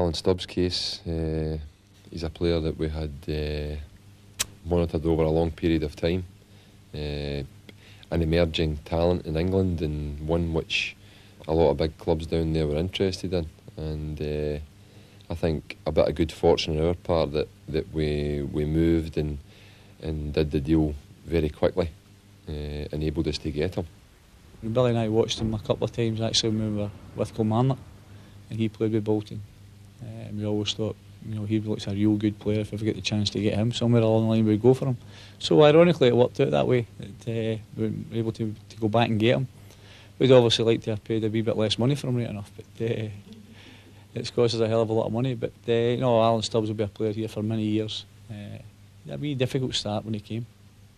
Alan Stubbs' case, he's a player that we had monitored over a long period of time. An emerging talent in England, and one which a lot of big clubs down there were interested in. And I think a bit of good fortune on our part that we moved and did the deal very quickly, enabled us to get him. Billy and I watched him a couple of times actually when we were with Kilmarnock, and he played with Bolton. We always thought, he looks a real good player. If we ever get the chance to get him somewhere along the line, we'd go for him. So ironically, it worked out that way. We were able to go back and get him. We'd obviously like to have paid a wee bit less money for him, right enough, but it's cost us a hell of a lot of money. But Alan Stubbs will be a player here for many years. It'd be a difficult start when he came.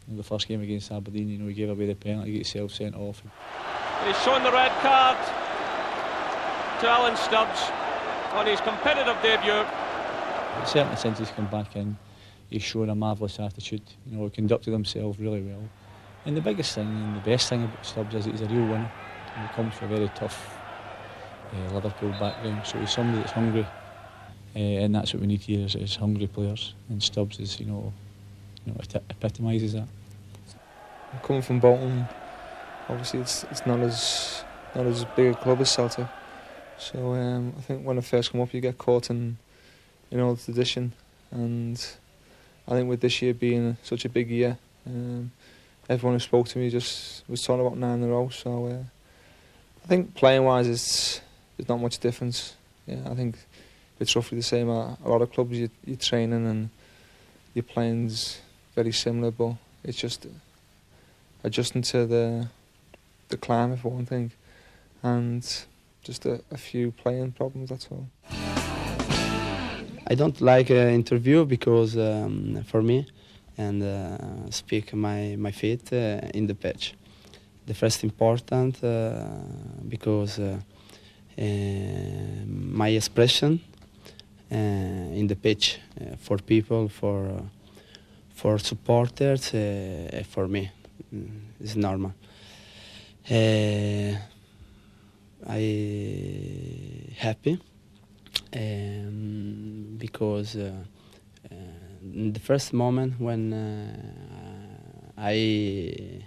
The first game against Aberdeen, he gave away the penalty, he got himself sent off. He's shown the red card to Alan Stubbs on his competitive debut. Certainly since he's come back in, he's shown a marvellous attitude. He conducted himself really well. And the biggest thing and the best thing about Stubbs is that he's a real winner. He comes from a very tough Liverpool background, so he's somebody that's hungry. And that's what we need here, is hungry players. And Stubbs is, epitomises that. Coming from Bolton, obviously it's not as big a club as Celtic. So I think when I first come up, you get caught in the tradition, and I think with this year being such a big year, everyone who spoke to me just was talking about 9 in a row. So I think playing wise, there's not much difference. Yeah, I think it's roughly the same. A lot of clubs you're training and your playing's very similar, but it's just adjusting to the climate for one thing, and just a few playing problems, that's all. I don't like interview because for me, and speak my feet in the pitch. The first important because my expression in the pitch for people, for supporters, for me is normal. I happy because in the first moment when I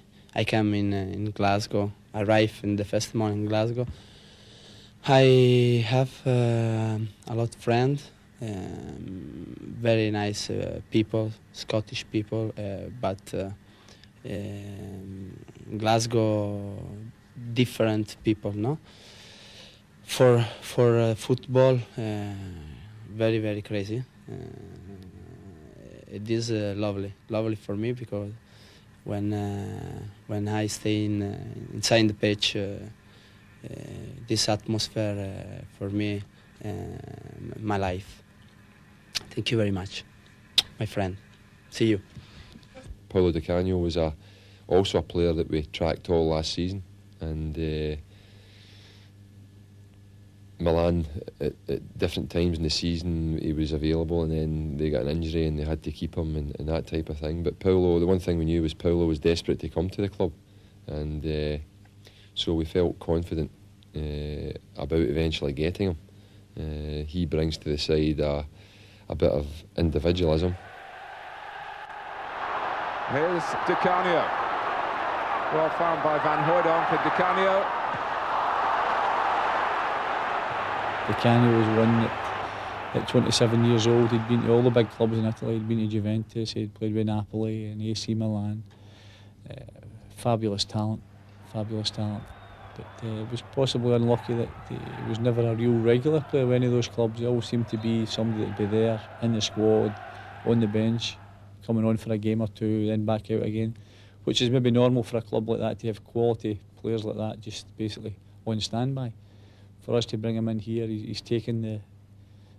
came in Glasgow, arrived in the first morning in Glasgow, I have a lot of friends, very nice people, Scottish people, but Glasgow different people, no? For football, very, very crazy. It is lovely for me because when I stay inside the pitch, this atmosphere for me, my life. Thank you very much, my friend. See you. Paulo Di Canio was also a player that we tracked all last season, and Milan at different times in the season he was available, and then they got an injury and they had to keep him and that type of thing. But Paulo, the one thing we knew was Paulo was desperate to come to the club, and so we felt confident about eventually getting him. He brings to the side a bit of individualism. Here's Di Canio. Well found by Van Hooydonk for Di Canio. Di Canio was one that at 27 years old he'd been to all the big clubs in Italy. He'd been to Juventus, he'd played with Napoli and AC Milan. Fabulous talent. But was possibly unlucky that he was never a real regular player with any of those clubs. He always seemed to be somebody that'd be there in the squad, on the bench, coming on for a game or two, then back out again, which is maybe normal for a club like that to have quality players like that just basically on standby. For us to bring him in here, he's taken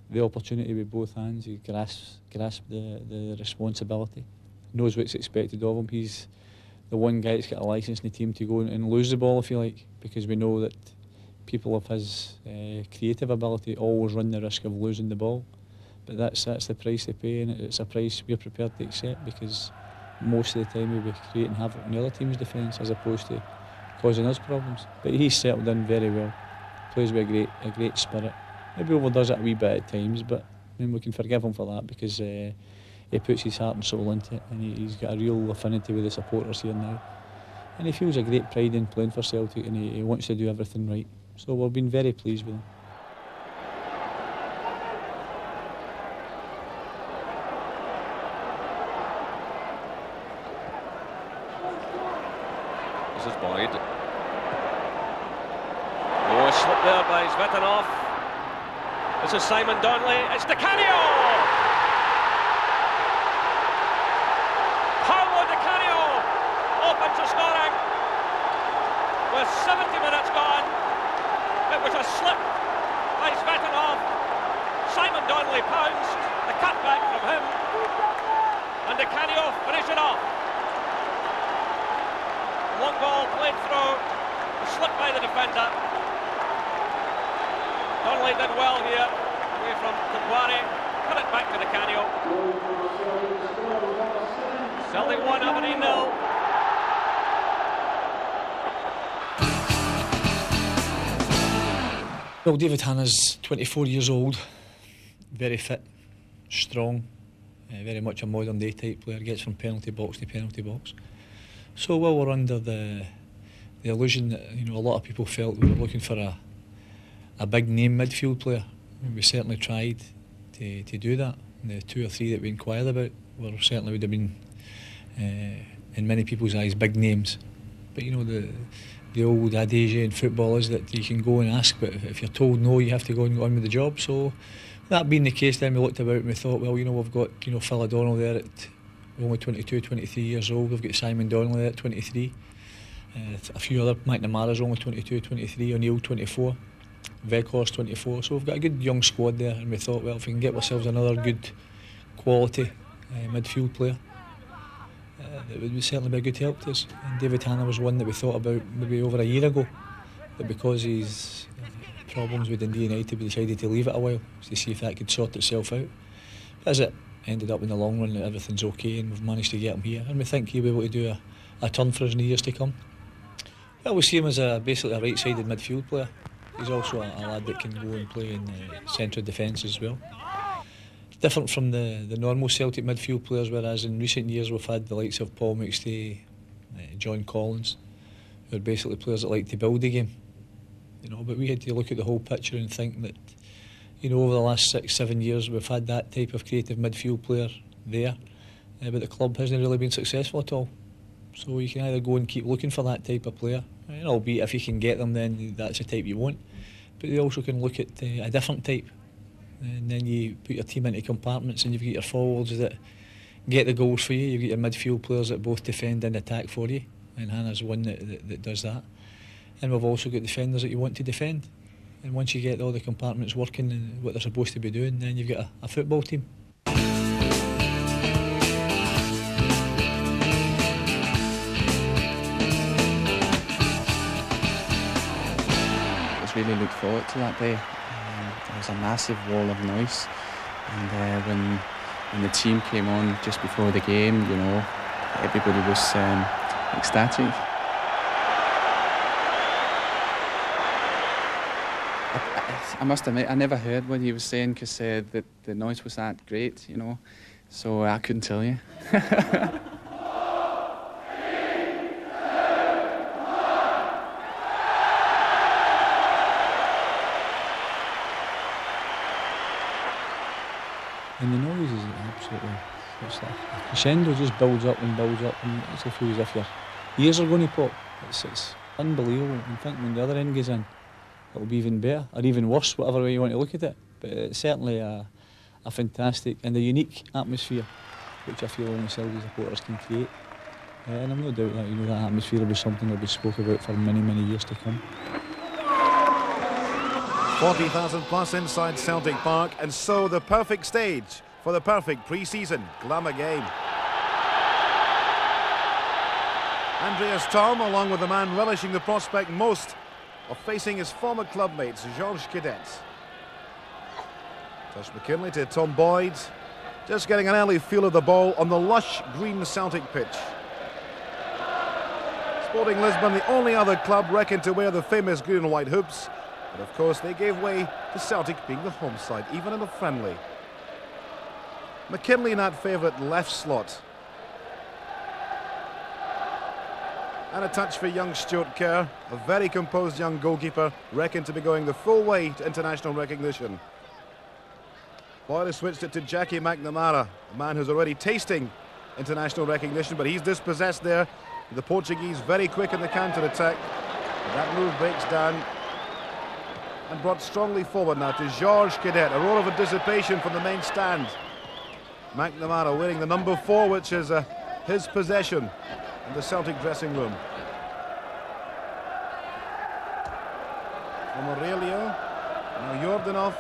the opportunity with both hands. He grasped the responsibility, knows what's expected of him. He's the one guy that's got a licence in the team to go and lose the ball, if you like, because we know that people of his creative ability always run the risk of losing the ball. But that's the price they pay, and it's a price we're prepared to accept, because most of the time we'll be creating havoc on the other team's defence as opposed to causing us problems. But he's settled in very well, plays with a great spirit, Maybe overdoes it a wee bit at times, but I mean, we can forgive him for that because he puts his heart and soul into it, and he's got a real affinity with the supporters here now. And he feels a great pride in playing for Celtic, and he wants to do everything right. So we've been very pleased with him. This is Boyd. Oh, a slip there by Zvetanov. This is Simon Donnelly. It's Di Canio! Paolo Di Canio open to scoring with 70 minutes gone. It was a slip by Zvetanov. Simon Donnelly pounced. The cutback from him. And Di Canio finished it off. Long ball played through, a slip by the defender. Donnelly did well here, away from Diary, put it back to Di Canio. Celtic 1, Aberdeen 0. Well, David Hanna's 24 years old, very fit, strong, very much a modern day type player, gets from penalty box to penalty box. So while we're under the illusion that a lot of people felt we were looking for a big name midfield player, we certainly tried to do that. And the 2 or 3 that we inquired about certainly would have been in many people's eyes big names. But the old adage in football is that you can go and ask, but if you're told no, you have to go and go on with the job. So that being the case, then we looked about and we thought, well, we've got Phil O'Donnell there at only 22, 23 years old. We've got Simon Donnelly at 23. A few other, McNamara's only 22, 23, O'Neill 24, Weghorst 24. So we've got a good young squad there, and we thought, well, if we can get ourselves another good quality midfield player, that would certainly be a good help to us. And David Hanna was one that we thought about maybe over a year ago, but because his problems with Dundee United, we decided to leave it a while to see if that could sort itself out. As it ended up in the long run, that everything's okay, and we've managed to get him here, and we think he'll be able to do a turn for us in the years to come. Well, we see him as basically a right-sided midfield player. He's also a lad that can go and play in central defence as well. Different from the normal Celtic midfield players, whereas in recent years we've had the likes of Paul McStay, John Collins, who are basically players that like to build the game. But we had to look at the whole picture and think that over the last 6-7 years we've had that type of creative midfield player there, but the club hasn't really been successful at all. So you can either go and keep looking for that type of player, albeit if you can get them, then that's the type you want. But you also can look at a different type, and then you put your team into compartments, and you've got your forwards that get the goals for you, you've got your midfield players that both defend and attack for you, and Hannah's one that does that. And we've also got defenders that you want to defend. And once you get all the compartments working and what they're supposed to be doing, then you've got a football team. Really looked forward to that day. There was a massive wall of noise, and when the team came on just before the game, everybody was ecstatic. I must admit, I never heard what he was saying because the noise was that great, so I couldn't tell you. And the noise is absolutely, it's like a crescendo, just builds up, and it actually feels as if your ears are going to pop. It's unbelievable. I think when the other end goes in, it'll be even better, or even worse, whatever way you want to look at it. But it's certainly a fantastic and a unique atmosphere, which I feel only Celtic supporters can create. And I'm no doubt that that atmosphere will be something that will be spoken about for many, many years to come. 40,000 plus inside Celtic Park, and so the perfect stage for the perfect pre-season glamour game. Andreas Thom, along with the man relishing the prospect most of facing his former clubmates, Georges Cadet. Tosh McKinley to Tom Boyd, just getting an early feel of the ball on the lush green Celtic pitch. Sporting Lisbon, the only other club reckoned to wear the famous green and white hoops, But of course they gave way to Celtic being the home side, even in a friendly. McKinley in that favourite left slot. And a touch for young Stuart Kerr, a very composed young goalkeeper, reckoned to be going the full way to international recognition. Boyle has switched it to Jackie McNamara, a man who's already tasting international recognition, but he's dispossessed there. The Portuguese very quick in the counter-attack. That move breaks down and brought strongly forward now to Georges Cadet, a roar of anticipation from the main stand. McNamara wearing the number 4, which is his possession in the Celtic dressing room. From Aurelio, now Jordanov.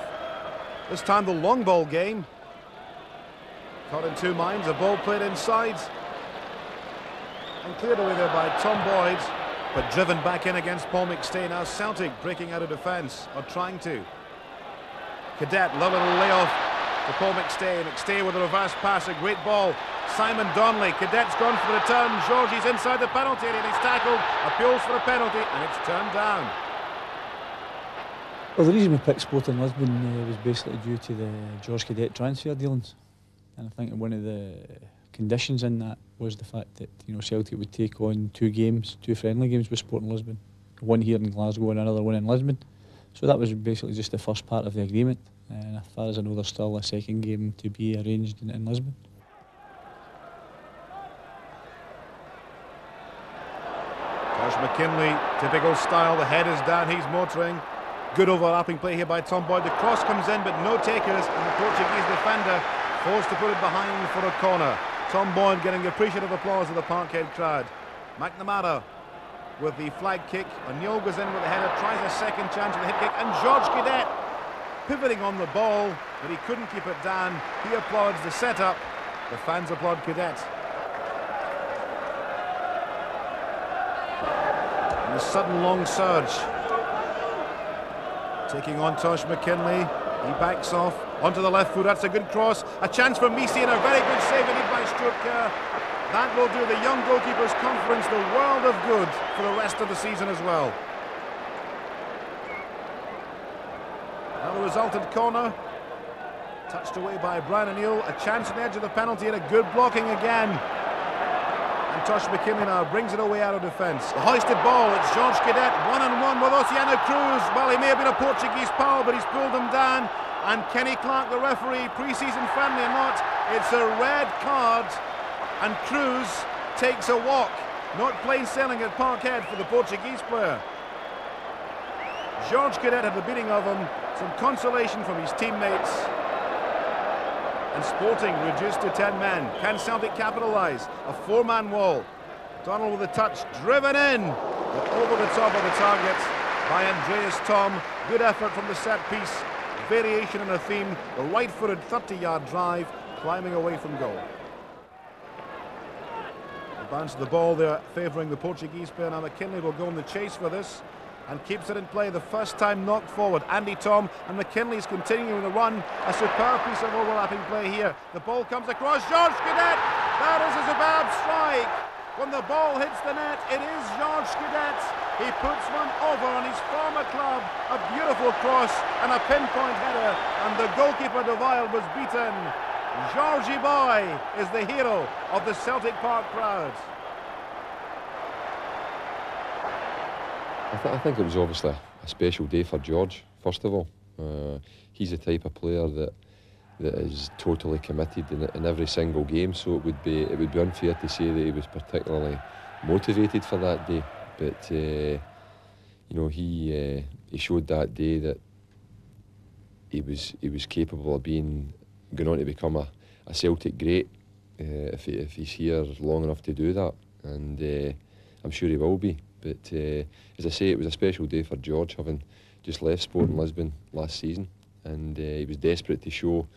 This time the long ball game. Caught in two minds, a ball played inside. And cleared away there by Tom Boyd, but driven back in against Paul McStay. Now Celtic breaking out of defence, or trying to. Cadet, lovely little layoff for Paul McStay. McStay with a reverse pass, a great ball. Simon Donnelly, Cadet's gone for the return. Georgie's inside the penalty area and he's tackled. Appeals for a penalty and it's turned down. Well, the reason we picked Sporting Lisbon was basically due to the George Cadet transfer dealings, and I think one of the conditions in that was the fact that Celtic would take on two friendly games with Sporting Lisbon, one here in Glasgow and another one in Lisbon. So that was basically just the first part of the agreement, and as far as I know there's still a second game to be arranged in Lisbon. Josh McKinley, typical style, the head is down, he's motoring. Good overlapping play here by Tom Boyd. The cross comes in but no takers, and the Portuguese defender forced to put it behind for a corner. Tom Boyd getting appreciative applause of the Parkhead crowd. McNamara with the flag kick. O'Neill goes in with the header, tries a second chance with a hit kick, and George Cadet pivoting on the ball, but he couldn't keep it down. He applauds the setup. The fans applaud Cadet. And the sudden long surge. Taking on Tosh McKinley, he backs off onto the left foot. That's a good cross, a chance for Misi, and a very good save indeed by Stuart Kerr. That will do the young goalkeeper's conference the world of good for the rest of the season as well. Now the resultant corner, touched away by Brian O'Neill. A chance on the edge of the penalty and a good blocking again. And Tosh McKinley now brings it away out of defence. The hoisted ball, it's George Cadet, one-on-one with Oceano Cruz. Well, he may have been a Portuguese pal, but he's pulled him down. And Kenny Clark, the referee, pre-season friendly or not, it's a red card. And Cruz takes a walk. Not plain sailing at Parkhead for the Portuguese player. George Cadet had the beating of him. Some consolation from his teammates. And Sporting reduced to 10 men. Can Celtic capitalise? A four-man wall. Donald with a touch, driven in, but over the top of the target by Andreas Tom. Good effort from the set piece. Variation in a theme. The right-footed 30-yard drive, climbing away from goal. The bounce of the ball there, favouring the Portuguese player. Now McKinley will go on the chase for this. And keeps it in play, the first time knocked forward. Andy Tom, and McKinley's continuing the run. A superb piece of overlapping play here. The ball comes across, George Cadet! That is a superb strike! When the ball hits the net, it is George Cadet. He puts one over on his former club. A beautiful cross and a pinpoint header, and the goalkeeper de Weil was beaten. Georgie Boy is the hero of the Celtic Park crowd. I think it was obviously a special day for George, first of all. He's the type of player that is totally committed in every single game, so it would be unfair to say that he was particularly motivated for that day. But he showed that day that he was capable of going on to become a Celtic great if he's here long enough to do that, and I'm sure he will be. But as I say, it was a special day for George, having just left Sporting Lisbon last season, and he was desperate to show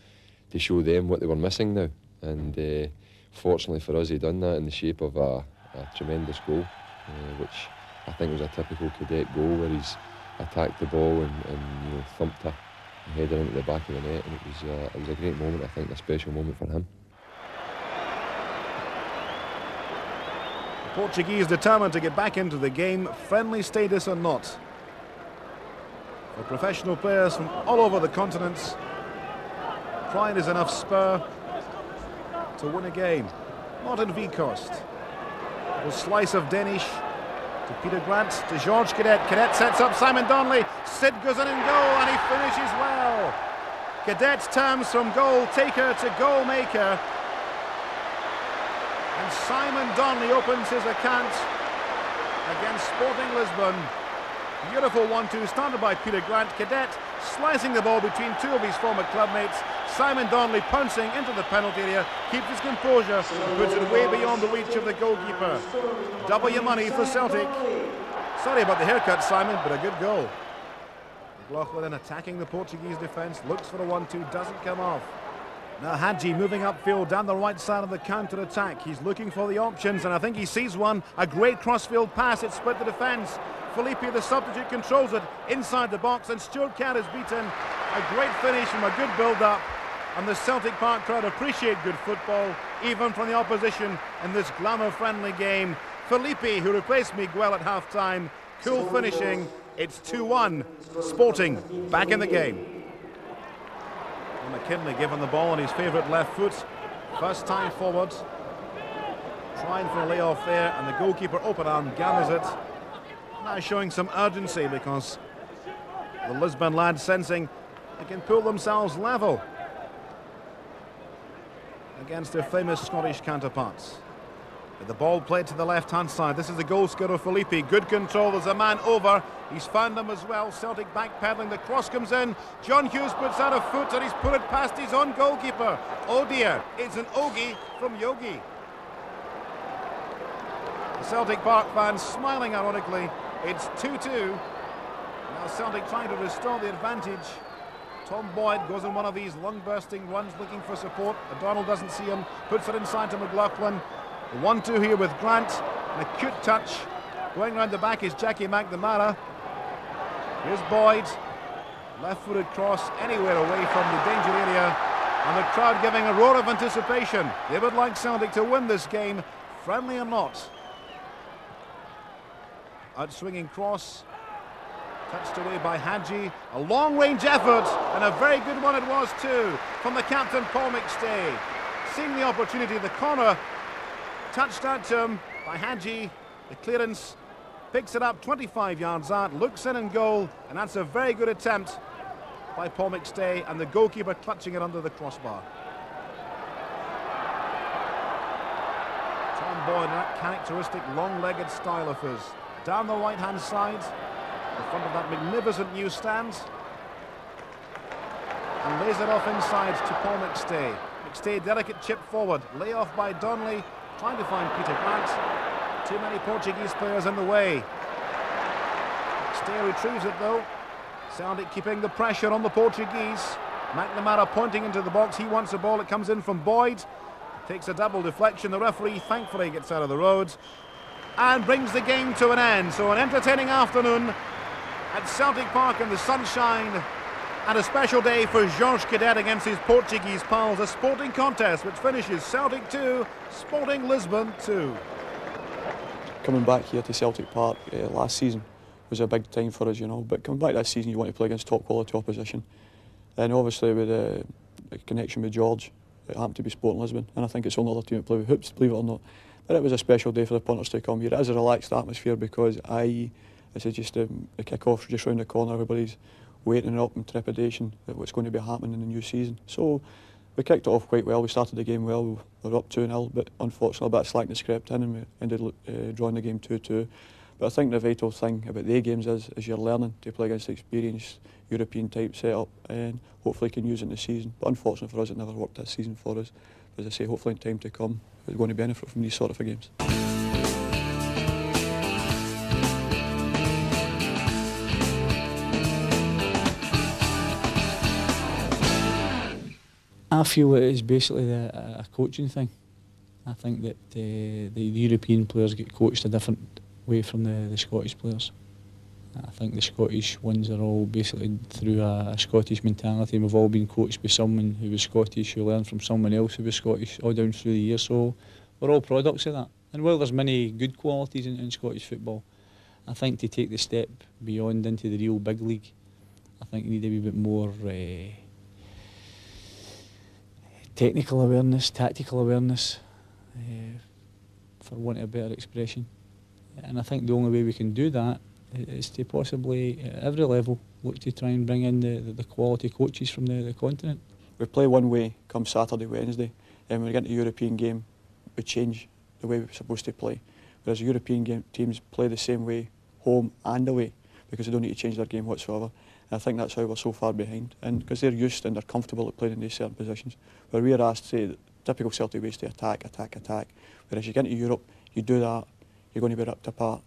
them what they were missing now. And fortunately for us, he done that in the shape of a tremendous goal, which I think was a typical Cadet goal, where he's attacked the ball and thumped a header into the back of the net, and it was a great moment. I think a special moment for him. Portuguese determined to get back into the game, friendly status or not. For professional players from all over the continents, pride is enough spur to win a game. Not in V-Cost. A slice of Danish to Peter Grant, to George Cadet. Cadet sets up Simon Donnelly. Sid goes in goal and he finishes well. Cadet turns from goal taker to goal maker. And Simon Donnelly opens his account against Sporting Lisbon. Beautiful 1-2 started by Peter Grant. Cadet slicing the ball between two of his former clubmates. Simon Donnelly pouncing into the penalty area, keeps his composure, puts it way beyond the reach of the goalkeeper. Double your money for Celtic. Sorry about the haircut, Simon, but a good goal. McLaughlin attacking the Portuguese defence, looks for a 1-2, doesn't come off. Now Hadji moving upfield down the right side of the counter-attack. He's looking for the options, and I think he sees one. A great crossfield pass, it split the defence. Felipe, the substitute, controls it inside the box, and Stuart Kerr is beaten. A great finish from a good build-up, and the Celtic Park crowd appreciate good football, even from the opposition in this glamour-friendly game. Felipe, who replaced Miguel at half-time, cool finishing. It's 2-1. Sporting back in the game. Well, McKinley given the ball on his favourite left foot. First time forward. Trying for a layoff there, and the goalkeeper open arm gathers it. Now showing some urgency because the Lisbon lads sensing they can pull themselves level against their famous Scottish counterparts. With the ball played to the left-hand side, this is the goal scorer Felipe. Good control, there's a man over. He's found them as well. Celtic backpedaling, the cross comes in. John Hughes puts out a foot and he's put it past his own goalkeeper. Oh dear, it's an Ogie from Yogi. The Celtic Park fans smiling ironically. It's 2-2. Now Celtic trying to restore the advantage. Tom Boyd goes on one of these lung-bursting runs looking for support. O'Donnell doesn't see him, puts it inside to McLaughlin. The 1-2 here with Grant. An acute touch. Going round the back is Jackie McNamara. Here's Boyd. Left-footed cross anywhere away from the danger area. And the crowd giving a roar of anticipation. They would like Celtic to win this game, friendly or not. Outswinging cross. Touched away by Hadji. A long-range effort, and a very good one it was too, from the captain Paul McStay. Seeing the opportunity, the corner touched out to him by Hadji. The clearance picks it up 25 yards out, looks in and goal, and that's a very good attempt by Paul McStay, and the goalkeeper clutching it under the crossbar. Tom Boyd, that characteristic long-legged style of his. Down the right-hand side, in front of that magnificent new stand, and lays it off inside to Paul McStay. McStay, delicate chip forward, lay off by Donnelly, trying to find Peter Grant. Too many Portuguese players in the way. McStay retrieves it though. Celtic keeping the pressure on the Portuguese. McNamara pointing into the box, he wants the ball, it comes in from Boyd. Takes a double deflection, the referee thankfully gets out of the road and brings the game to an end. So an entertaining afternoon at Celtic Park in the sunshine, and a special day for George Cadet against his Portuguese pals. A sporting contest which finishes Celtic 2, Sporting Lisbon 2. Coming back here to Celtic Park last season was a big time for us, you know, but coming back this season you want to play against top quality opposition. And obviously with a connection with George, it happened to be Sporting Lisbon, and I think it's the only other team that play with hoops, believe it or not. But it was a special day for the punters to come here. It is a relaxed atmosphere because this is just the kick-off just round the corner. Everybody's waiting up in trepidation at what's going to be happening in the new season. So we kicked it off quite well. We started the game well. We were up 2-0, but unfortunately a bit of slackness crept in and we ended drawing the game 2-2. But I think the vital thing about the games is you're learning to play against experienced European type setup, and hopefully can use it in the season. But unfortunately for us, it never worked this season for us. As I say, hopefully in time to come, we're going to benefit from these sort of games. I feel it is basically a coaching thing. I think that the European players get coached a different way from the Scottish players. I think the Scottish ones are all basically through a Scottish mentality. We've all been coached by someone who was Scottish, who learned from someone else who was Scottish all down through the years. So we're all products of that. And while there's many good qualities in Scottish football, I think to take the step beyond into the real big league, think you need a wee bit more technical awareness, tactical awareness, for want of a better expression. And I think the only way we can do that is to possibly, at every level, look to try and bring in the quality coaches from the continent. We play one way come Saturday, Wednesday, and when we get into a European game, we change the way we're supposed to play. Whereas European teams play the same way, home and away, because they don't need to change their game whatsoever. And I think that's how we're so far behind, and because they're used and they're comfortable at playing in these certain positions, where we are asked to say the typical Celtic ways to attack. Whereas you get into Europe, you do that, you're going to be ripped apart.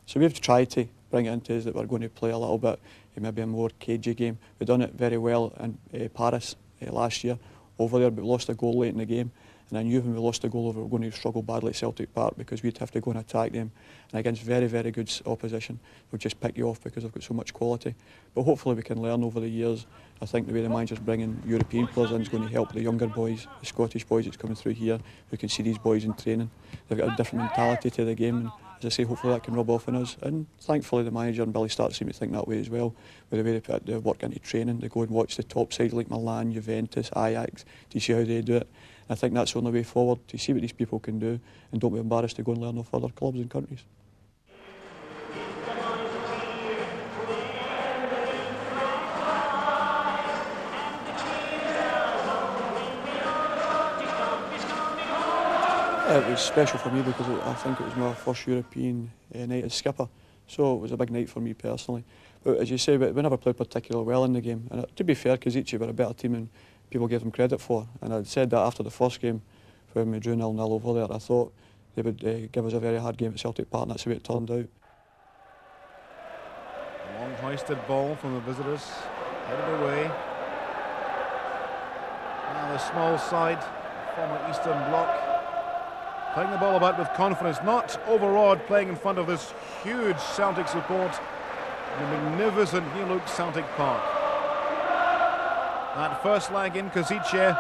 So we've tried to bring it into us that we're going to play a little bit, maybe a more cagey game. We've done it very well in Paris last year over there, but we lost a goal late in the game. And I knew when we lost the goal over, we were going to struggle badly at Celtic Park because we'd have to go and attack them. And against very, very good opposition, we'll just pick you off because they've got so much quality. But hopefully we can learn over the years. I think the way the manager's bringing European players in is going to help the younger boys, the Scottish boys that's coming through here, who can see these boys in training. They've got a different mentality to the game. And as I say, hopefully that can rub off on us. And thankfully the manager and Billy Stark seem to think that way as well, with the way they put the work into training. They go and watch the top sides like Milan, Juventus, Ajax, to see how they do it. I think that's the only way forward, to see what these people can do and don't be embarrassed to go and learn off other clubs and countries. It was special for me because I think it was my first European night as skipper, so it was a big night for me personally. But as you say, we never played particularly well in the game, and to be fair, Kazici were a better team than people gave them credit for, and I'd said that after the first game when we drew 0-0 over there. I thought they would give us a very hard game at Celtic Park, and that's the way it turned out. A long hoisted ball from the visitors, headed away. Now the small side, former Eastern Bloc, playing the ball about with confidence, not overawed, playing in front of this huge Celtic support in the magnificent new look Celtic Park. That first leg in Kozice,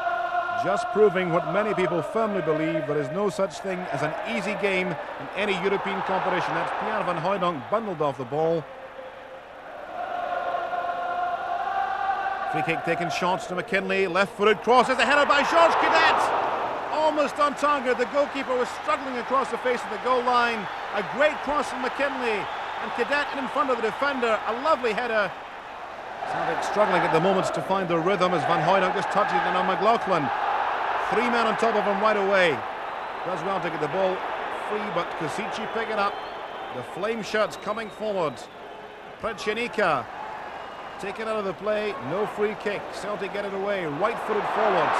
just proving what many people firmly believe: there is no such thing as an easy game in any European competition. That's Pierre van Hooijdonk bundled off the ball. Free kick taken, shots to McKinley, left-footed cross, there's a header by Georges Cadet! Almost on target, the goalkeeper was struggling across the face of the goal line. A great cross from McKinley, and Cadet in front of the defender, a lovely header. Celtic struggling at the moment to find their rhythm as Van Hooijdonk just touches it on McLaughlin. 3 men on top of him right away. Does well to get the ball free, but Kozici pick it up. The flame shirts coming forward. Przenika taken out of the play, no free kick. Celtic get it away, right-footed forwards.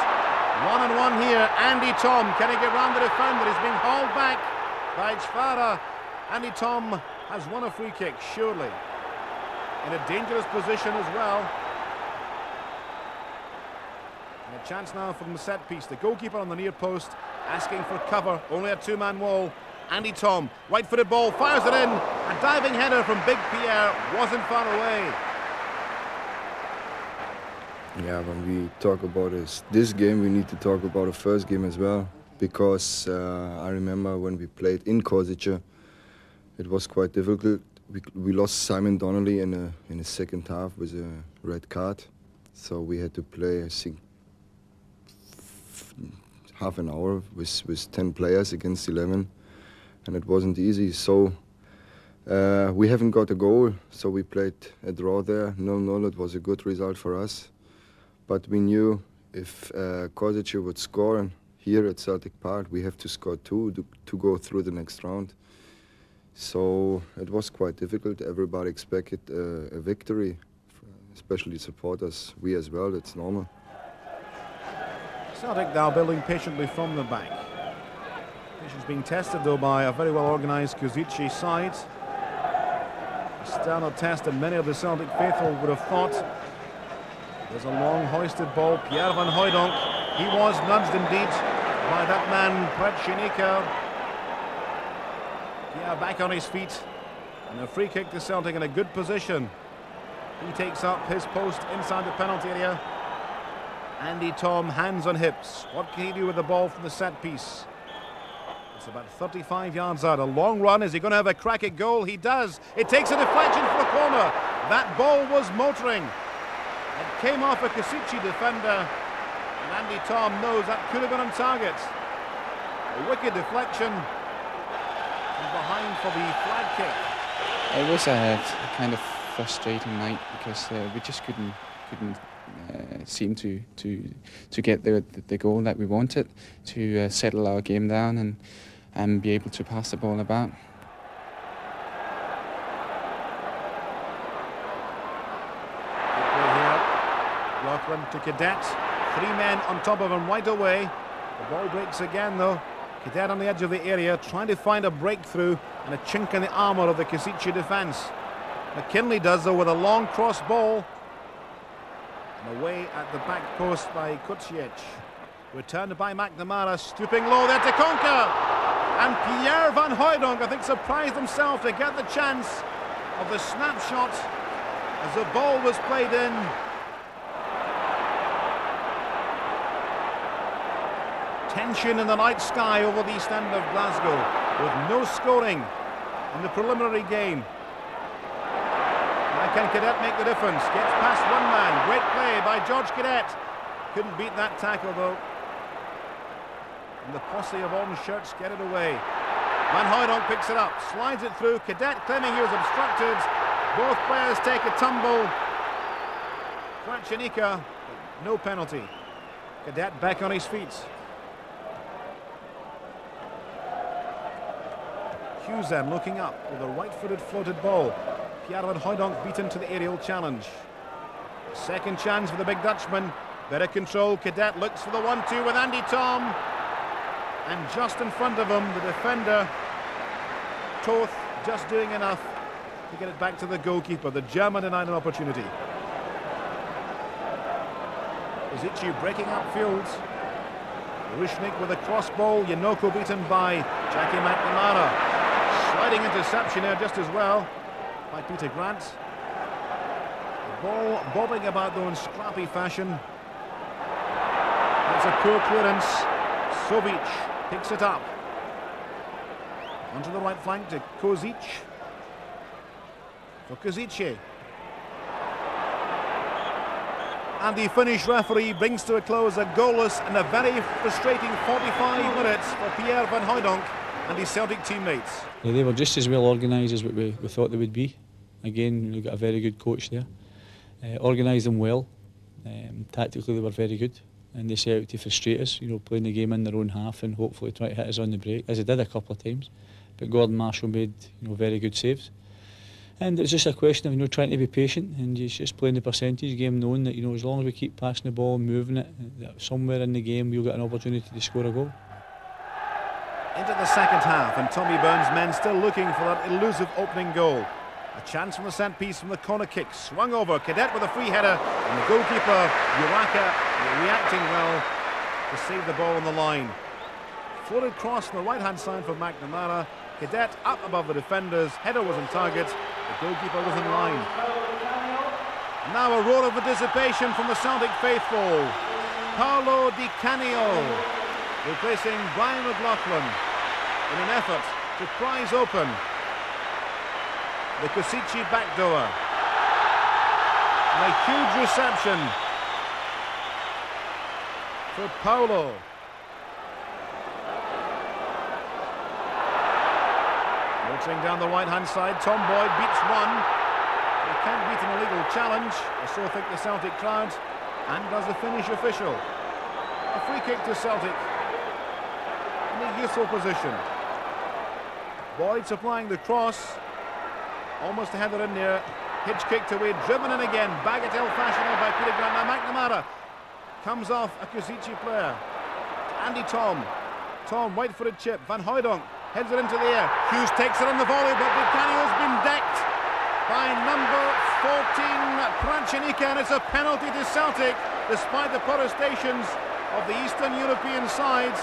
1-on-1 here, Andy Tom, can he get round the defender? He's being hauled back by Chvara. Andy Tom has won a free kick, surely. In a dangerous position as well. And a chance now from the set piece. The goalkeeper on the near post asking for cover, only a 2-man wall. Andy Tom, right-footed ball, fires it in. A diving header from Big Pierre, wasn't far away. Yeah, when we talk about this game, we need to talk about the first game as well, because I remember when we played in Kozice, it was quite difficult. We lost Simon Donnelly in the second half with a red card, so we had to play, I think, half an hour with 10 players against 11, and it wasn't easy. So we haven't got a goal, so we played a draw there. 0-0, it was a good result for us. But we knew if Kozice would score here at Celtic Park, we have to score 2 to go through the next round. So it was quite difficult. Everybody expected a victory, especially supporters. We as well, it's normal. Celtic now building patiently from the back. Patience being tested though by a very well organised Kozice side. A sterner test than many of the Celtic faithful would have thought. There's a long hoisted ball, Pierre van Hooijdonk. He was nudged indeed by that man, Przenika. Pierre back on his feet. And a free kick to Celtic in a good position. He takes up his post inside the penalty area. Andy Tom, hands on hips. What can he do with the ball from the set piece? It's about 35 yards out. A long run. Is he going to have a crack at goal? He does. It takes a deflection for a corner. That ball was motoring. It came off a Kasici defender, and Andy Tom knows that could have been on target. A wicked deflection from behind for the flag kick. It was a kind of frustrating night because we just couldn't seem to get the goal that we wanted, to settle our game down and be able to pass the ball about. Laughlin to Cadet, 3 men on top of him right away. The ball breaks again though. Cadet on the edge of the area trying to find a breakthrough and a chink in the armour of the Kasici defence. McKinley does though with a long cross ball. And away at the back post by Kucic. Returned by McNamara, stooping low there to Conker. And Pierre van Hooijdonk, I think, surprised himself to get the chance of the snapshot as the ball was played in. Tension in the night sky over the east end of Glasgow, with no scoring in the preliminary game. Now can Cadet make the difference? Gets past one man. Great play by George Cadet. Couldn't beat that tackle though. And the posse of orange shirts get it away. Van Hooijdonk picks it up, slides it through. Cadet claiming he was obstructed. Both players take a tumble. Kratchenika, no penalty. Cadet back on his feet. Hughes then looking up with a right-footed floated ball. Pierre van Hooijdonk beaten to the aerial challenge. Second chance for the big Dutchman. Better control. Cadet looks for the 1-2 with Andy Tom. And just in front of him, the defender, Toth, just doing enough to get it back to the goalkeeper. The German denied an opportunity. Kasici breaking upfield. Rushnik with a cross ball. Yanoko beaten by Jackie McNamara. Sliding interception here just as well by Peter Grant. The ball bobbing about though in scrappy fashion. That's a poor clearance. Sovic picks it up. Onto the right flank to Kozic. For Kasici. And the Finnish referee brings to a close a goalless and a very frustrating 45 minutes for Pierre van Hooijdonk and his Celtic teammates. Yeah, they were just as well organised as what we thought they would be. Again, we've got a very good coach there. Organised them well. Tactically they were very good, and they set out to frustrate us, playing the game in their own half and hopefully try to hit us on the break, as they did a couple of times. But Gordon Marshall made very good saves. And it's just a question of trying to be patient, and just playing the percentage game, knowing that as long as we keep passing the ball and moving it, that somewhere in the game we'll get an opportunity to score a goal. Into the second half, and Tommy Burns' men still looking for that elusive opening goal. A chance from the set piece from the corner kick, swung over. Cadet with a free header, and the goalkeeper Uraka reacting well to save the ball on the line. Floated cross on the right hand side for McNamara. Cadet up above the defenders. Header was on target. The goalkeeper was in line. Now a roar of anticipation from the Celtic faithful. Paolo Di Canio replacing Brian McLaughlin in an effort to prise open the Kasici backdoor. And a huge reception for Paolo. Waltzing down the right-hand side, Tom Boyd beats one. He can't beat an illegal challenge, or so think the Celtic crowd, and does the Finnish official. A free kick to Celtic in a useful position. Boyd supplying the cross, almost a header in there. Hitch kicked away, driven in again, bagatelle fashion by Peter Grant. Now McNamara comes off a Kasici player. Andy Tom. Tom, right-footed chip. Van Hooijdonk heads it into the air. Hughes takes it on the volley, but Buchanio's been decked by number 14, Kratchenika, and it's a penalty to Celtic, despite the protestations of the Eastern European sides.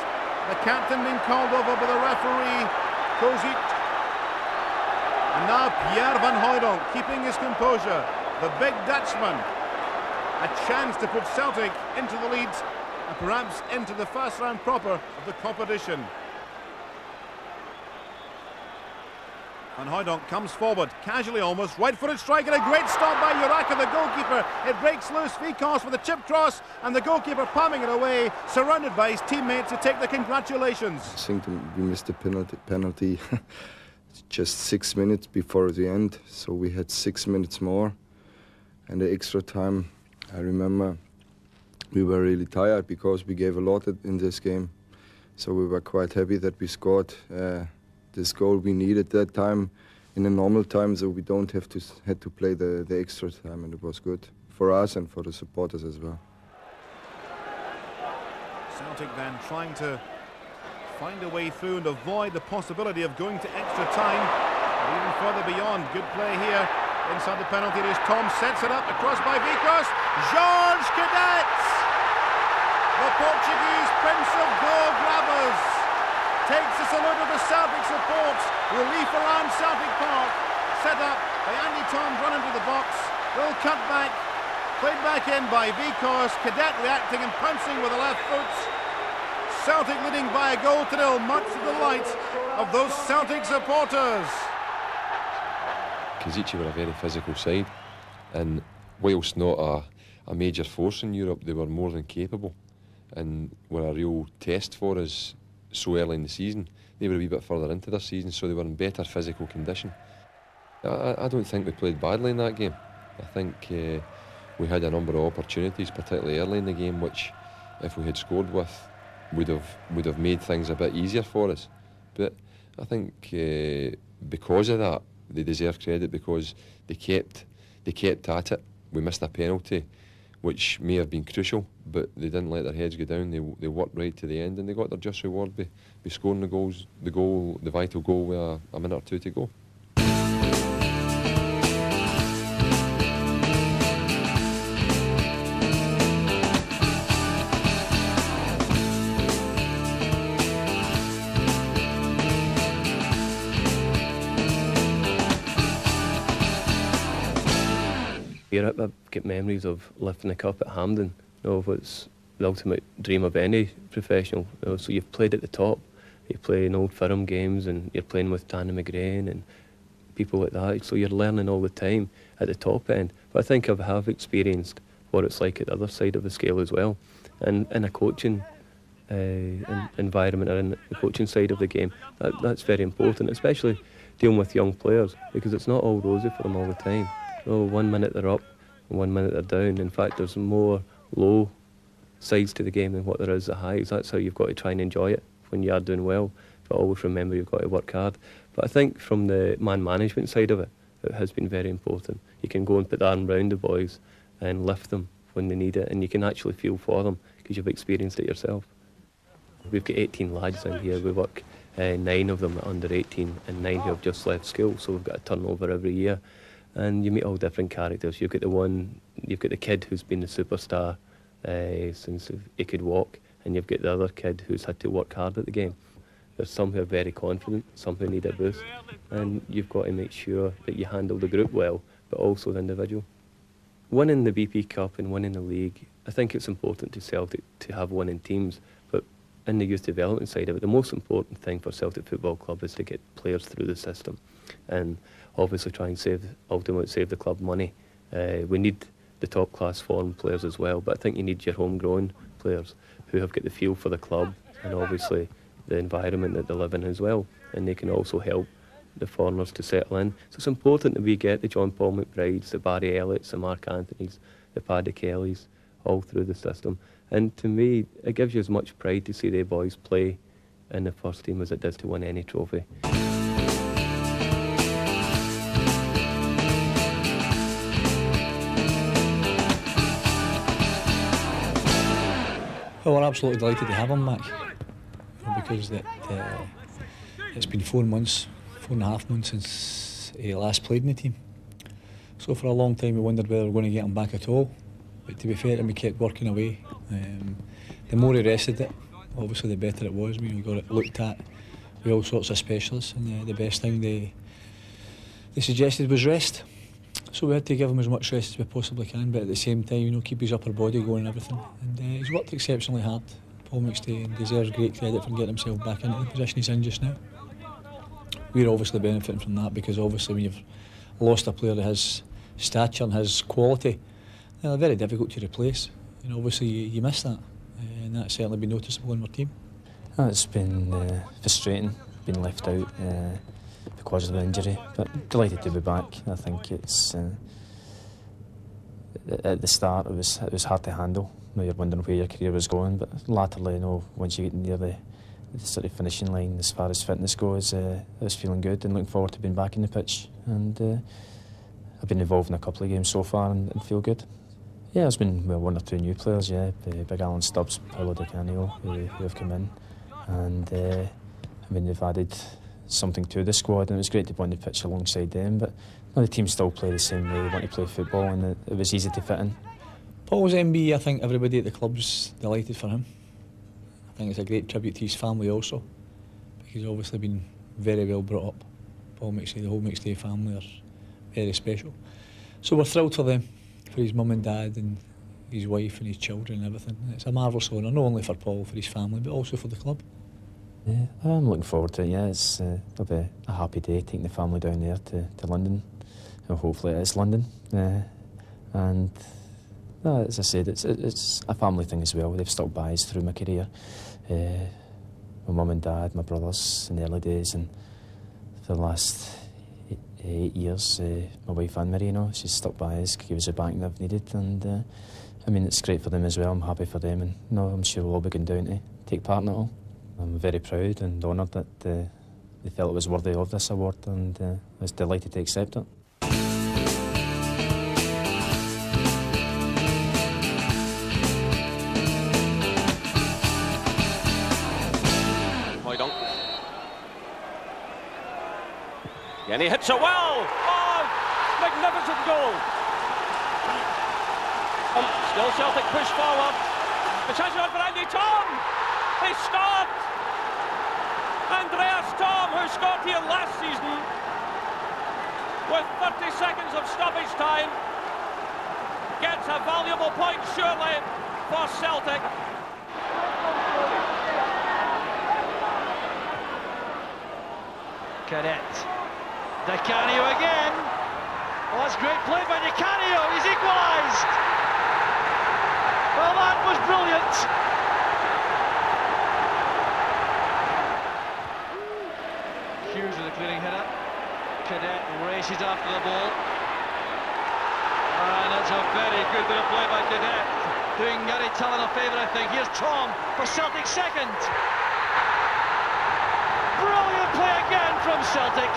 The captain being called over by the referee, Kozic. And now Pierre van Hooijdonk keeping his composure. The big Dutchman. A chance to put Celtic into the lead and perhaps into the first round proper of the competition. And Hooydonk comes forward, casually almost, right-footed strike, and a great stop by Uraka, the goalkeeper. It breaks loose, Vikos with a chip cross, and the goalkeeper palming it away, surrounded by his teammates who take the congratulations. I think we missed the penalty just 6 minutes before the end, so we had 6 minutes more. And the extra time, I remember we were really tired because we gave a lot in this game. So we were quite happy that we scored this goal we needed that time in a normal time, so we don't had to play the extra time, and it was good for us and for the supporters as well. Celtic then trying to find a way through and avoid the possibility of going to extra time, or even further beyond. Good play here inside the penalty area. Tom sets it up across by Vikos. George Cadet, the Portuguese Prince of Goal grabbers, takes a salute of the Celtic support. Relief around Celtic Park. Set up by Andy Tom, run into the box. Little cut back. Played back in by Vikos. Cadet reacting and pouncing with the left foot. Celtic leading by a goal to nil, much to the delight of those Celtic supporters. Kazici were a very physical side, and whilst not a major force in Europe, they were more than capable and were a real test for us so early in the season. They were a wee bit further into their season, so they were in better physical condition. I don't think we played badly in that game. I think we had a number of opportunities, particularly early in the game, which if we had scored with would have made things a bit easier for us. But I think because of that, they deserve credit because they kept at it. We missed a penalty, which may have been crucial, but they didn't let their heads go down. They worked right to the end, and they got their just reward by scoring the vital goal with a minute or two to go. I've got memories of lifting the cup at Hampden. It's the ultimate dream of any professional. So you've played at the top, you play in Old Firm games, and you're playing with Danny McGrain and people like that. So you're learning all the time at the top end. But I think I have experienced what it's like at the other side of the scale as well. And in a coaching environment, or in the coaching side of the game, that's very important, especially dealing with young players, because it's not all rosy for them all the time. 1 minute they're up, and 1 minute they're down. In fact, there's more low sides to the game than what there is at highs. That's how you've got to try and enjoy it when you are doing well. But always remember you've got to work hard. But I think from the man management side of it, it has been very important. You can go and put the arm round the boys and lift them when they need it, and you can actually feel for them because you've experienced it yourself. We've got 18 lads in here. We work 9 of them are under 18 and 9 who have just left school, so we've got a turnover every year. And you meet all different characters. You've got the kid who's been the superstar since he could walk, and you've got the other kid who's had to work hard at the game. There's some who are very confident, some who need a boost, and you've got to make sure that you handle the group well, but also the individual. Winning the BP Cup and winning the league, I think it's important to Celtic to have winning teams, but in the youth development side of it, the most important thing for Celtic Football Club is to get players through the system, and obviously try and ultimately save the club money. We need the top class foreign players as well, but I think you need your homegrown players who have got the feel for the club and obviously the environment that they live in as well, and they can also help the foreigners to settle in. So it's important that we get the John Paul McBrides, the Barry Elliots, the Mark Anthonys, the Paddy Kellys all through the system. And to me, it gives you as much pride to see the boys play in the first team as it does to win any trophy. Well, we're absolutely delighted to have him back, because it's been 4.5 months since he last played in the team. So for a long time we wondered whether we were going to get him back at all. But to be fair to him, we kept working away. The more he rested it, obviously the better it was. We got it looked at with all sorts of specialists, and the best thing they suggested was rest. So we had to give him as much rest as we possibly can, but at the same time, keep his upper body going and everything. And he's worked exceptionally hard. Paul McStay deserves great credit for getting himself back into the position he's in just now. we're obviously benefiting from that, because obviously when you've lost a player of his stature and his quality, they're very difficult to replace. You know, obviously you miss that, and that's certainly been noticeable in our team. It's been frustrating, being left out because of the injury, but delighted to be back. I think it's at the start it was hard to handle. You're wondering where your career was going, but latterly, you know, once you get near the sort of finishing line as far as fitness goes, I was feeling good and looking forward to being back in the pitch. And I've been involved in a couple of games so far and feel good. Yeah, there's been one or two new players, yeah, Big Alan Stubbs, Paolo Di Canio, who have come in, and I mean, they've added something to the squad, and it was great to be on the pitch alongside them. But the team still play the same way they want to play football, and it was easy to fit in. Paul's MB, I think everybody at the club's delighted for him. I think it's a great tribute to his family also, because he's obviously been very well brought up. Paul McStay, the whole McStay family are very special. So we're thrilled for them, for his mum and dad and his wife and his children and everything. It's a marvellous honour, not only for Paul, for his family, but also for the club. Yeah, I'm looking forward to it, yeah. It'll be a happy day taking the family down there to London. And hopefully it is London. And as I said, it's a family thing as well. They've stuck by us through my career. My mum and dad, my brothers in the early days, and for the last 8 years, my wife Anne Marie, she's stuck by us, gave us the backing I've needed, and I mean, it's great for them as well. I'm happy for them, and I'm sure we'll all be going down to take part in it all. I'm very proud and honoured that they felt it was worthy of this award, and I was delighted to accept it. And he hits it well. Oh, magnificent goal. Still Celtic push forward. The chance on for Andy Tom. He scored. Andreas Tom, who scored here last season, with 30 seconds of stoppage time, gets a valuable point surely for Celtic. Cadet. Di Canio again. Oh, that's great play by Di Canio. He's equalised. Well, that was brilliant. Hughes with a clearing header. Cadet races after the ball. And it's a very good bit of play by Cadet. Doing Gary Tallon a favour, I think. Here's Tom for Celtic second. Brilliant play again from Celtic.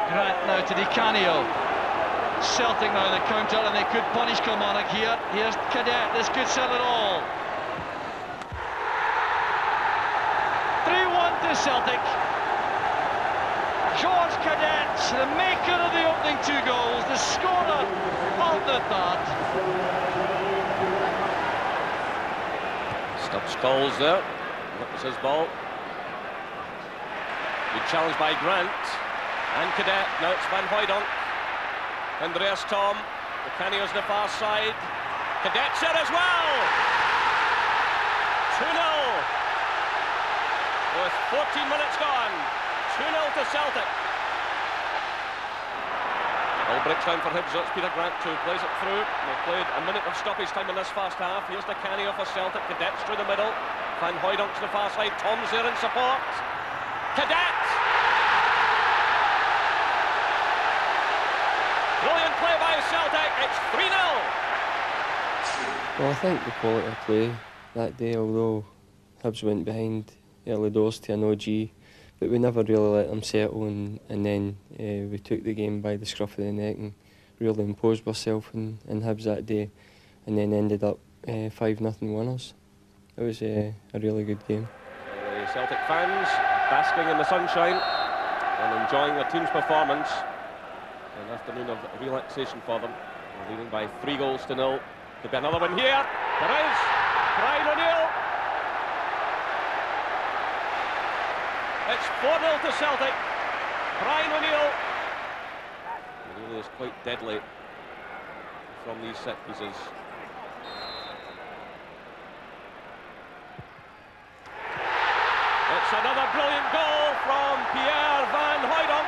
Grant now to Di Canio. Celtic now the counter, and they could punish Kilmarnock here. Here's Cadet, this could sell it all. 3-1 to Celtic. George Cadet, the maker of the opening 2 goals, the scorer of the third. Stubbs calls there. That was his ball. Good challenge by Grant. And Cadet, now it's Van Hooijdonk. Andreas Tom, the Canio's the far side. Cadet's there as well! 2-0. With 14 minutes gone. 2-0 to Celtic. Ball breaks down for Hibs, so it's Peter Grant who plays it through. They've played a minute of stoppage time in this first half. Here's the Canio for Celtic. Cadet's through the middle. Van Hooijdonk's the far side. Tom's there in support. Cadet! Brilliant play by Celtic, it's 3-0. Well, I think the quality of play that day, although Hibs went behind early doors to an OG, but we never really let them settle, and then we took the game by the scruff of the neck and really imposed ourselves in Hibs that day, and then ended up 5-0 winners. It was a really good game. The Celtic fans basking in the sunshine and enjoying their team's performance. An afternoon of relaxation for them. They're leading by 3-0. Could be another one here. There is. Brian O'Neill. It's 4-0 to Celtic. Brian O'Neill. O'Neill is quite deadly from these set pieces. It's another brilliant goal from Pierre Van Hooijdonk.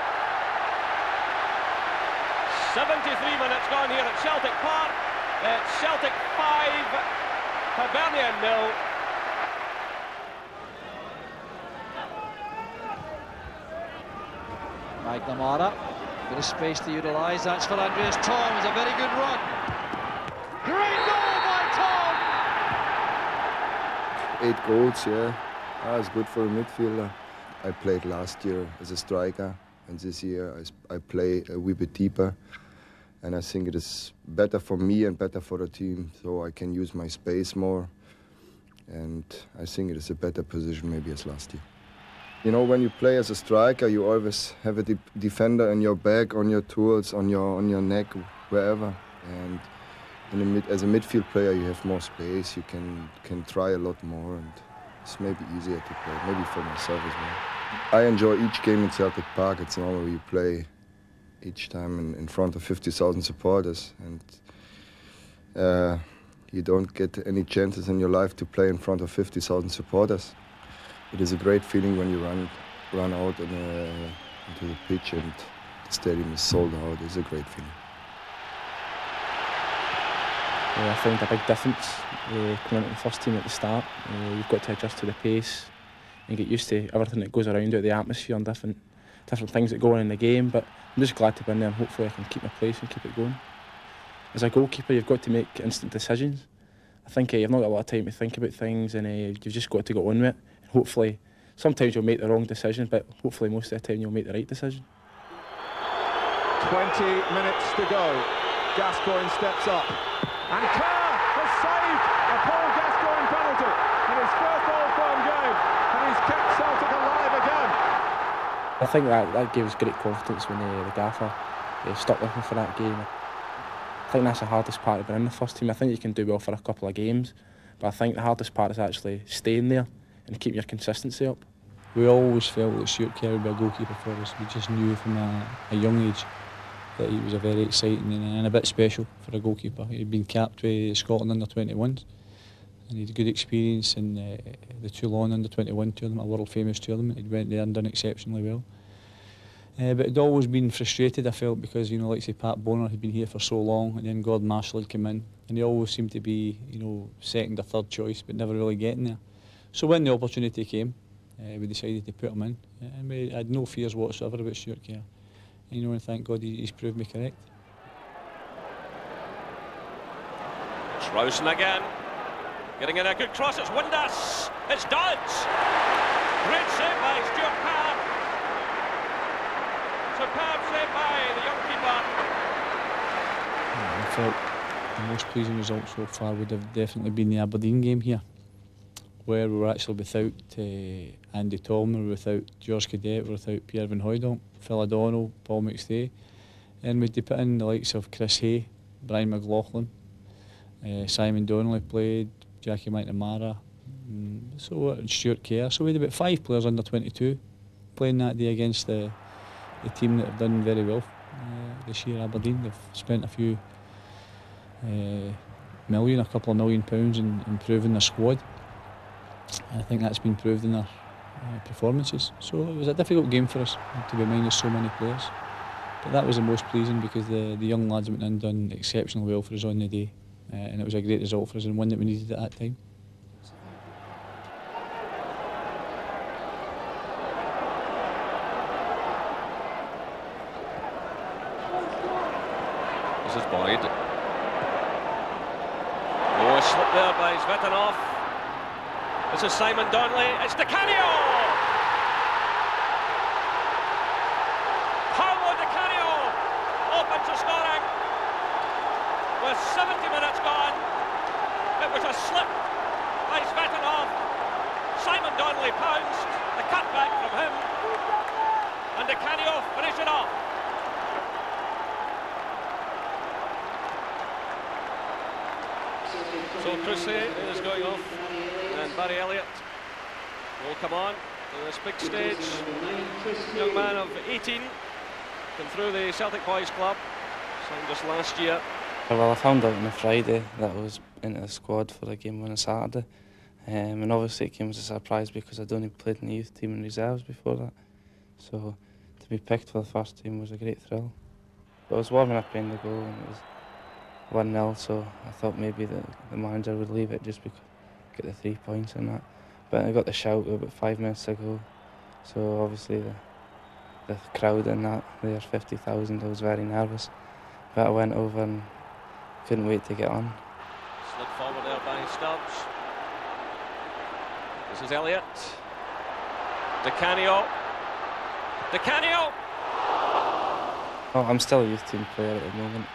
73 minutes gone here at Celtic Park. It's Celtic 5, Hibernian 0. McNamara, bit of space to utilise. That's for Andreas Tom. It's a very good run. Great goal by Tom. 8 goals, yeah. It's good for a midfielder. I played last year as a striker, and this year I play a wee bit deeper. And I think it is better for me and better for the team, so I can use my space more. And I think it is a better position maybe as last year. You know, when you play as a striker, you always have a defender in your back, on your tools, on your neck, wherever. And as a midfield player, you have more space. You can try a lot more, and it's maybe easier to play. Maybe for myself as well. I enjoy each game in Celtic Park. It's normal you play each time in front of 50,000 supporters, and you don't get any chances in your life to play in front of 50,000 supporters. It is a great feeling when you run out into the pitch and the stadium is sold out. It's a great feeling. I found a big difference coming into the first team at the start. You've got to adjust to the pace and get used to everything that goes around you, the atmosphere and different things that go on in the game. But I'm just glad to be in there, and hopefully I can keep my place and keep it going. As a goalkeeper, you've got to make instant decisions. I think you've not got a lot of time to think about things, and you've just got to go on with it. Hopefully, sometimes you'll make the wrong decision, but hopefully most of the time you'll make the right decision. 20 minutes to go. Gascoigne steps up. And Kerr has saved a Paul Gascoigne penalty in his first all-firm game. And he's kept Celtic alive again. I think that gave us great confidence when the gaffer stuck with me for that game. I think that's the hardest part of being in the first team. I think you can do well for a couple of games, but I think the hardest part is actually staying there and keep your consistency up. We always felt that Stuart Kerr would be a goalkeeper for us. We just knew from a young age that he was a very exciting and a bit special for a goalkeeper. He'd been capped with Scotland under-21s, and he had a good experience in the Toulon under-21 tournament, a world-famous tournament. He went there and done exceptionally well. But it'd always been frustrated, I felt, because, you know, like say Pat Bonner had been here for so long, and then Gordon Marshall had come in, and he always seemed to be, you know, second or third choice, but never really getting there. So when the opportunity came, we decided to put him in, and we had no fears whatsoever about Stuart Kerr. You know, and thank God he's proved me correct. It's Rowson again, getting in a good cross. It's Windass. It's Dodds. Great save by Stuart Kerr. Superb save by the young keeper. I felt the most pleasing result so far would have definitely been the Aberdeen game here, where we were actually without Andy Tolman, we were without George Cadet, we were without Pierre Van Hooijdonk, Phil O'Donnell, Paul McStay, and we'd put in the likes of Chris Hay, Brian McLaughlin, Simon Donnelly played, Jackie McNamara, and Stuart Kerr. So we had about 5 players under 22 playing that day against the team that have done very well this year, Aberdeen. They've spent a few million, a couple of £1 million in improving their squad. I think that's been proved in their performances. So it was a difficult game for us to be minus so many players. But that was the most pleasing, because the young lads went in and done exceptionally well for us on the day. And it was a great result for us, and one that we needed at that time. This is Boyd. Oh, a slip there by Zvetanov. This is Simon Donnelly. It's Di Canio! Paolo Di Canio open to scoring with 70 minutes gone. It was a slip by Zvetanov. Simon Donnelly pounced. The cutback from him. And Di Canio finished it off. So Crusade is going off, and Barry Elliott will come on to this big stage. Young man of 18, came through the Celtic Boys Club, signed just last year. Well, I found out on a Friday that I was into the squad for the game on a Saturday. And obviously it came as a surprise because I'd only played in the youth team and reserves before that. So to be picked for the first team was a great thrill. But I was warming up behind the goal and it was 1-0, so I thought maybe the manager would leave it just because get the 3 points and that. But I got the shout about 5 minutes to go. So obviously the crowd and that, there 50,000, I was very nervous. But I went over and couldn't wait to get on. Slid forward there by Stubbs. This is Elliott. Di Canio. Oh, I'm still a youth team player at the moment.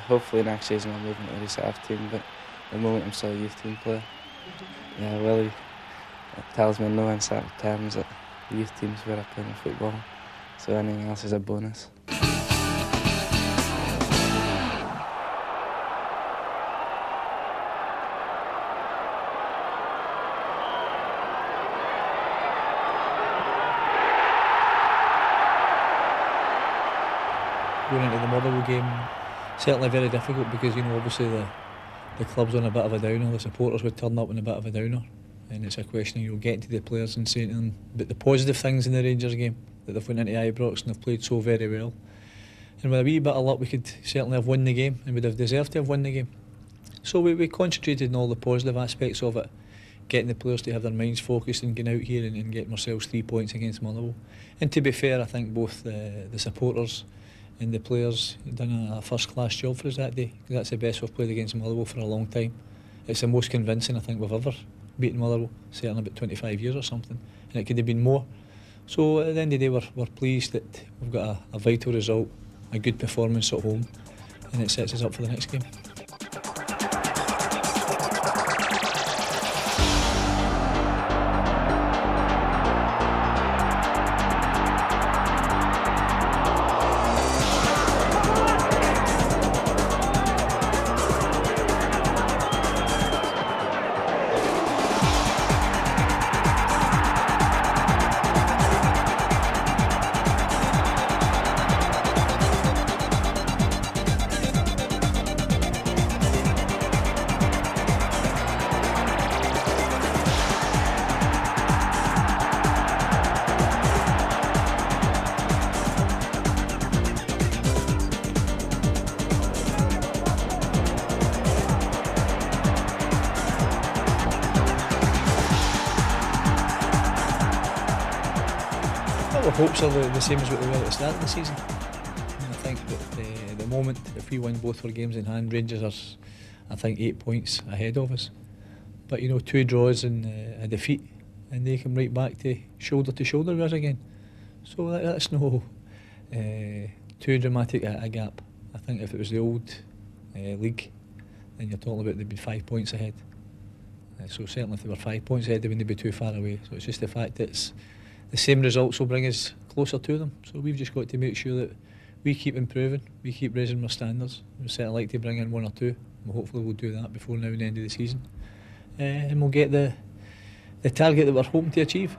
Hopefully next season I'll move into the reserve team, but at the moment I'm still a youth team player. Yeah, Willie tells me in no uncertain terms that the youth team's where I play my football, so anything else is a bonus. Going into the Motherwell game, certainly very difficult because, you know, obviously the club's on a bit of a downer, the supporters would turn up on a bit of a downer, and it's a question of, you know, getting to the players and saying to them but the positive things in the Rangers game, that they've went into Ibrox and they've played so very well, and with a wee bit of luck we could certainly have won the game and would have deserved to have won the game. So we concentrated on all the positive aspects of it, getting the players to have their minds focused and getting out here and getting ourselves 3 points against Motherwell. And to be fair, I think both the supporters and the players done a first-class job for us that day. That's the best we've played against Motherwell for a long time. It's the most convincing I think we've ever beaten Motherwell, certainly about 25 years or something, and it could have been more. So at the end of the day we're pleased that we've got a vital result, a good performance at home, and it sets us up for the next game. Our hopes are the same as what they were at the start of the season. And I think that at the moment, if we win both our games in hand, Rangers are, I think, 8 points ahead of us. But you know, 2 draws and a defeat, and they come right back to shoulder with us again. So that's no too dramatic a gap. I think if it was the old league, then you're talking about they'd be 5 points ahead. So certainly if they were 5 points ahead, they wouldn't be too far away. So it's just the fact that it's the same results will bring us closer to them. So we've just got to make sure that we keep improving, we keep raising our standards. We certainly like to bring in 1 or 2. Well, hopefully we'll do that before now and the end of the season. And we'll get the target that we're hoping to achieve.